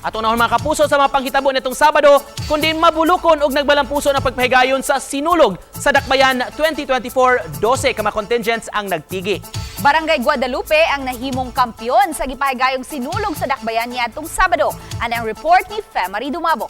At unahon mga kapuso sa mga panghitabo nitong Sabado, kundi mabulukon og nagbalang puso ng pagpahigayon sa sinulog sa Dakbayan 2024, 12 ka mga contingents ang nagtigi. Barangay Guadalupe ang nahimong kampyon sa gipahigayong sinulog sa Dakbayan niadtong Sabado. Ano ang report ni Femari Dumabo.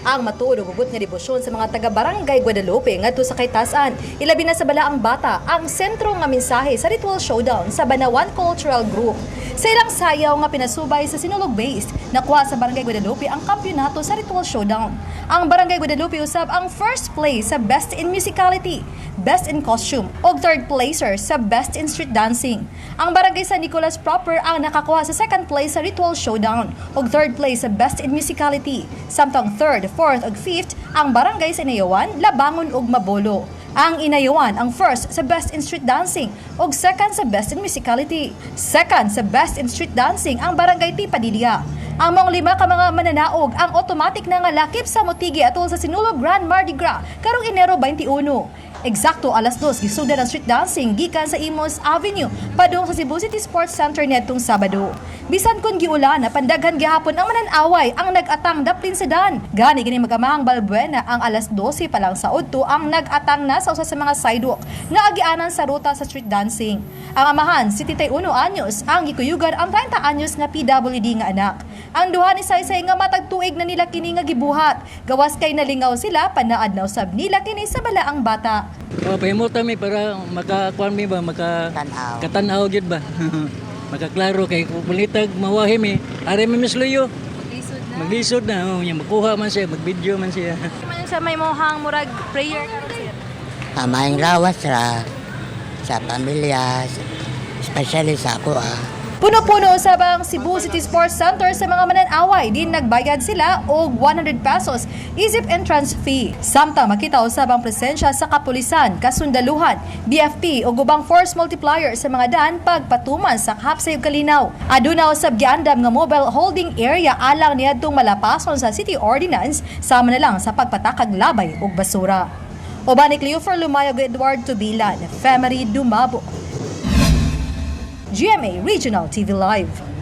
Ang matuod ug hugot nga debosyon sa mga taga-barangay Guadalupe ngadto sa Kaytasan. Ilabi na sa balaang bata ang sentro nga mensahe sa ritual showdown sa Banawan Cultural Group. Sa ilang sayaw nga pinasubay sa Sinulog Base, nakuha sa Barangay Guadalupe ang kampyonato sa ritual showdown. Ang Barangay Guadalupe usab ang first place sa Best in Musicality, Best in Costume ug third placer sa Best in Street Dancing. Ang Barangay San Nicolas proper ang nakakuha sa second place sa ritual showdown ug third place sa Best in Musicality. Samtang third, fourth ug fifth ang Barangay sa Inayawan, Labangon ug Mabolo. Ang Inayawan ang first sa Best in Street Dancing ug second sa Best in Musicality. Second sa Best in Street Dancing ang Barangay Tipadilla. Ang mga lima ka mga mananaog ang automatic na nga lakip sa motigi atol sa Sinulog Grand Mardi Gras karong Enero 21. Eksakto alas 2 gisugdan ang street dancing gikan sa Imos Avenue padung sa Cebu City Sports Center nitong Sabado. Bisan kun giulan na pandaghan gihapon ang mananaway ang nag-atang daplin sedan. Gani kini magamahang Balbuena ang alas 12 pa lang sa udto ang nag-atang na sa usa sa mga sidewalk nga agianan sa ruta sa street dancing. Ang amahan si Titay Uno Anyos ang gikuyugan ang 30 anyos nga PWD nga anak. Ang duha ni Saysay nga matag tuig na nila kini nga gibuhat. Gawas kay nalingaw sila panaadlaw sab nila kini sa balaang bata. Pahimot kami para makakuan mi ba makatanaw gyud ba. Makaklaro kay kung bulitag mawahi mi are mi misluyo. Maglisod na nya makuha man siya, mag-video man siya. Man sa may mohang murag prayer karon sir. Maing rawas sa pamilya, especially sa ako Puno-puno usab ang Cebu City Sports Center sa mga mananaway din nagbayad sila og 100 pesos isip entrance fee. Samtang makita usab ang presensya sa kapulisan, kasundaluhan, BFP o ubang force multiplier sa mga daan pagpatuman sa Hapsay ug Kalinaw. Aduna usab giandam nga mobile holding area alang niadtong malapason sa City Ordinance sama na lang sa pagpatakag labay ug basura. Obanik Leofer Lumayog Edward Tubilan, Femari Dumabo. GMA Regional TV Live.